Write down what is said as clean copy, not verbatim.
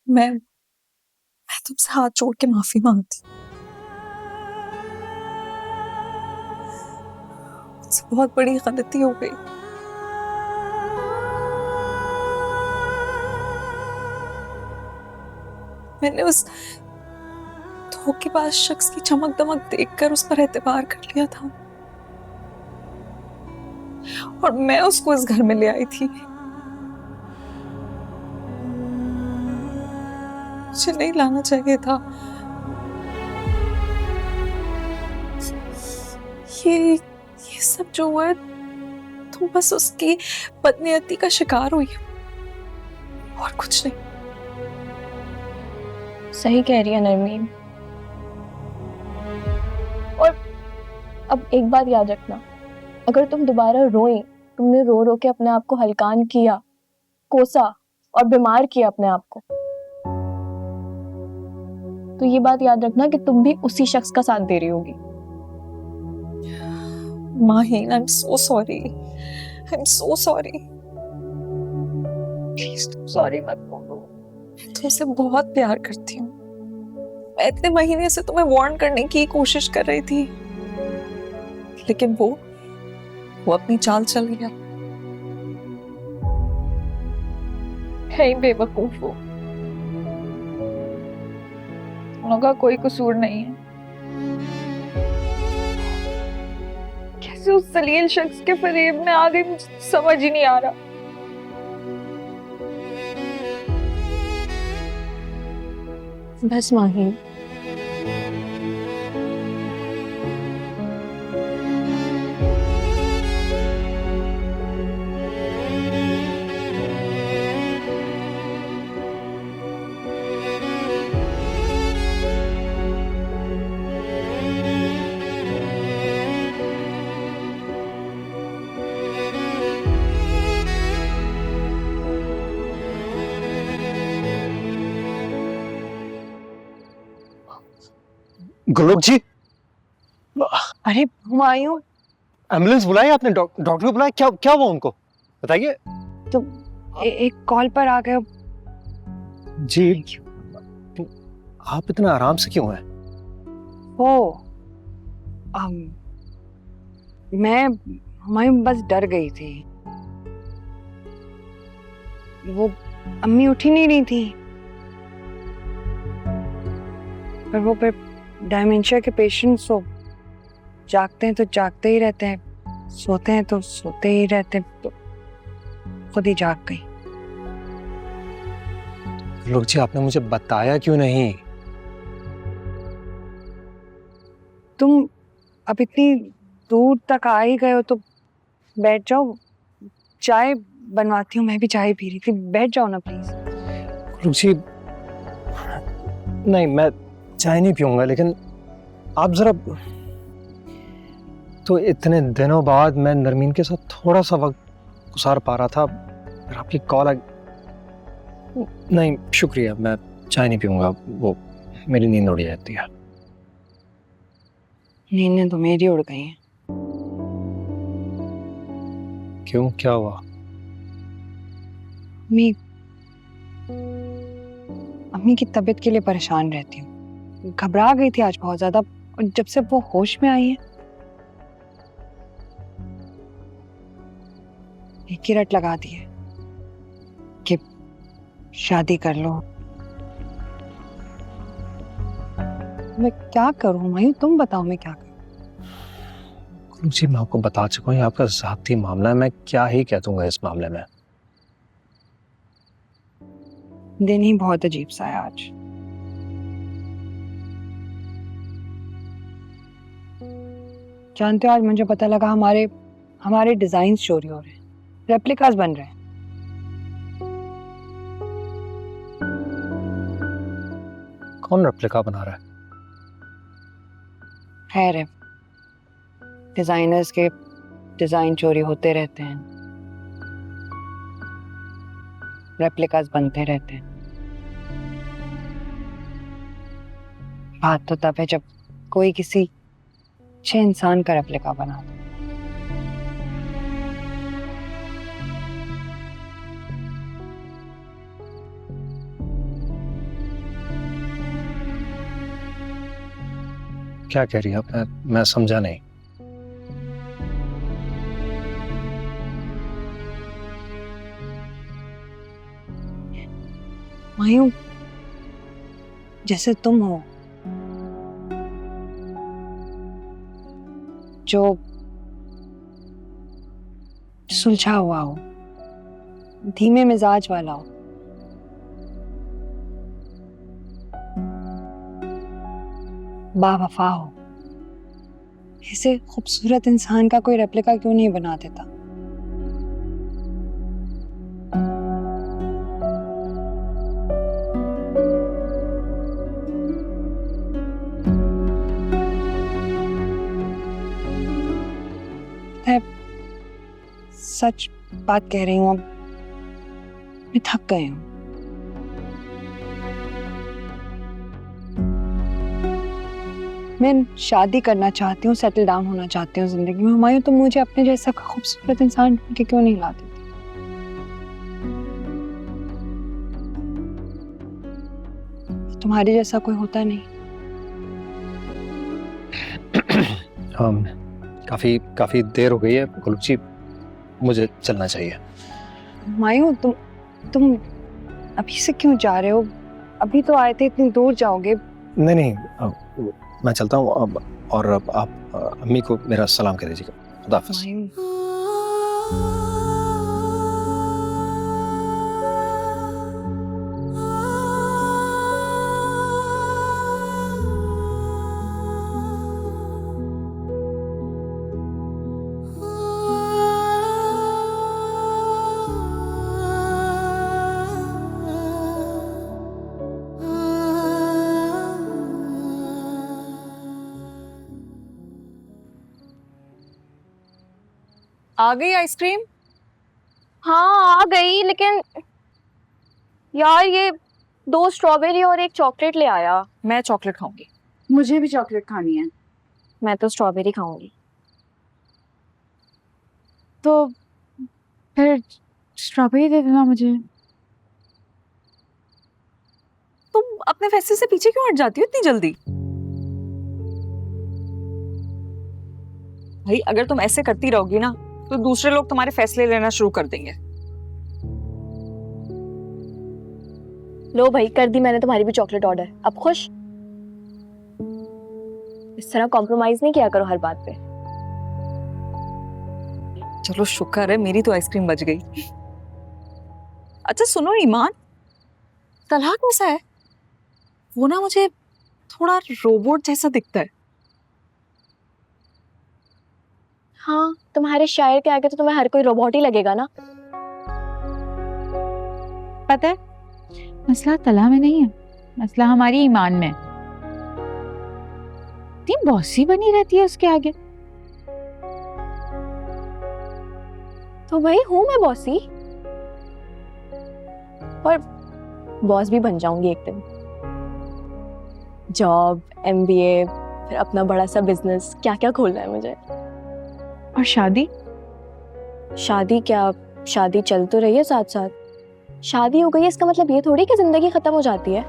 मैं तुमसे हाथ जोड़ के माफी मांगती हूँ। मुझसे बहुत बड़ी गलती हो गई। मैंने उस धोखेबाज शख्स की चमक दमक देखकर उस पर एतबार कर लिया था और मैं उसको इस घर में ले आई थी। मुझे नहीं लाना चाहिए था। ये सब जो हुआ है, तुम बस उसकी बदनीयती का शिकार हुई और कुछ नहीं। सही कह रही है नरमीन। और अब एक बात याद रखना, अगर तुम दोबारा रोई, तुमने रो रो के अपने आप को हलकान किया, कोसा और बीमार किया अपने आप को, तो ये बात याद रखना कि तुम भी उसी शख्स का साथ दे रही होगी। Maheen, I am so sorry. I am so sorry. Please तुम सॉरी मत बोलो। मैं तुमसे बहुत प्यार करती हूँ। मैं इतने महीने से तुम्हें वार्न करने की कोशिश कर रही थी, लेकिन वो अपनी चाल चल गया। है ही बेवकूफ वो। उनका कोई कसूर नहीं है। कैसे उस जलील शख्स के फरेब में आ गई, मुझे समझ ही नहीं आ रहा। बस माहीन, गोलोक जी, अरे हुमायूं, एम्बुलेंस बुलाई आपने? डॉक्टर को बुलाया? क्या क्या हुआ उनको, बताइए। तो एक कॉल पर आ गए। जी, आप इतना आराम से क्यों हैं? ओ मैं हुमायूं बस डर गई थी। वो अम्मी उठी नहीं रही थी, पर वो फिर डायमेंशिया के पेशेंट्स तो जागते हैं तो जागते ही रहते हैं, सोते हैं तो सोते ही रहते हैं, तो खुद ही जाग गई। गोलोक जी, आपने मुझे बताया क्यों नहीं? तुम अब इतनी दूर तक आ ही गए हो तो बैठ जाओ, चाय बनवाती हूँ। मैं भी चाय पी रही थी, बैठ जाओ ना प्लीज। गोलोक जी, नहीं, मैं चाय नहीं पीऊंगा, लेकिन आप जरा, तो इतने दिनों बाद मैं नरमीन के साथ थोड़ा सा वक्त गुजार पा रहा था, फिर आपकी कॉल आ। नहीं शुक्रिया, मैं चाय नहीं पीऊंगा, वो मेरी नींद उड़ जाती है। नींदें तो मेरी उड़ गई हैं। क्यों, क्या हुआ? अम्मी अम्मी की तबीयत के लिए परेशान रहती हूँ। घबरा गई थी आज बहुत ज्यादा, और जब से वो होश में आई है, एक ही रट लगा दी है कि शादी कर लो। मैं क्या करूं मायूं, तुम बताओ मैं क्या करूं। गोलोक जी, मैं आपको बता चुका हूँ, ये आपका ज़ाती मामला है, मैं क्या ही कह दूंगा इस मामले में। दिन ही बहुत अजीब सा है आज। जानते हो, आज मुझे पता लगा हमारे हमारे डिजाइन चोरी हो रहे हैं, रेप्लिकास बन रहे हैं। कौन रेप्लिका बना रहा है? खैर है, डिजाइनर्स के डिजाइन चोरी होते रहते हैं, रेप्लिकास बनते रहते हैं। बात तो तब है जब कोई किसी अच्छे इंसान का रेप्लिका बना दे। क्या कह रही है आप? मैं समझा नहीं। मायूं, जैसे तुम हो, जो सुलझा हुआ हो, धीमे मिजाज वाला हो, बावफा हो, ऐसे खूबसूरत इंसान का कोई रेप्लिका क्यों नहीं बना देता? मैं सच बात कह रही हूँ, अब मैं थक गई हूँ। मैं शादी करना चाहती हूँ, सेटल डाउन होना चाहती हूँ जिंदगी में। हुमायूं, तुम मुझे अपने जैसा खूबसूरत इंसान ढूंढ के क्यों नहीं ला देती? तुम्हारे जैसा कोई होता नहीं। काफी देर हो गई है कुलूप जी, मुझे चलना चाहिए। हुमायूं, तुम अभी से क्यों जा रहे हो? अभी तो आए थे, इतनी दूर जाओगे? नहीं नहीं, मैं चलता हूँ अब। और अब आप अम्मी को मेरा सलाम कह दीजिएगा। खुदा हाफिज। हुमायूं, आ गई आइसक्रीम? हाँ आ गई, लेकिन यार ये 2 स्ट्रॉबेरी और एक चॉकलेट ले आया। मैं चॉकलेट खाऊंगी। मुझे भी चॉकलेट खानी है। मैं तो स्ट्रॉबेरी खाऊंगी। तो फिर स्ट्रॉबेरी दे देना मुझे। तुम अपने फैसले से पीछे क्यों हट जाती हो इतनी जल्दी? भाई अगर तुम ऐसे करती रहोगी ना तो दूसरे लोग तुम्हारे फैसले लेना शुरू कर देंगे। लो भाई, कर दी मैंने तुम्हारी भी चॉकलेट ऑर्डर। अब खुश? इस तरह कॉम्प्रोमाइज नहीं किया करो हर बात पे। चलो शुक्र है मेरी तो आइसक्रीम बच गई। अच्छा सुनो ईमान, तलहा कैसा है? वो ना मुझे थोड़ा रोबोट जैसा दिखता है। हाँ, तुम्हारे शायर के आगे तो तुम्हें हर कोई रोबोट ही लगेगा ना। पता है, मसला तला में नहीं है, मसला हमारी ईमान में है। इतनी बॉसी बनी रहती है उसके आगे। तो भाई हूं मैं बॉसी, और बॉस भी बन जाऊंगी एक दिन। जॉब, एमबीए, फिर अपना बड़ा सा बिजनेस, क्या क्या खोलना है मुझे। और शादी? शादी क्या, शादी चल तो रही है साथ साथ। शादी हो गई है इसका मतलब ये थोड़ी कि जिंदगी खत्म हो जाती है।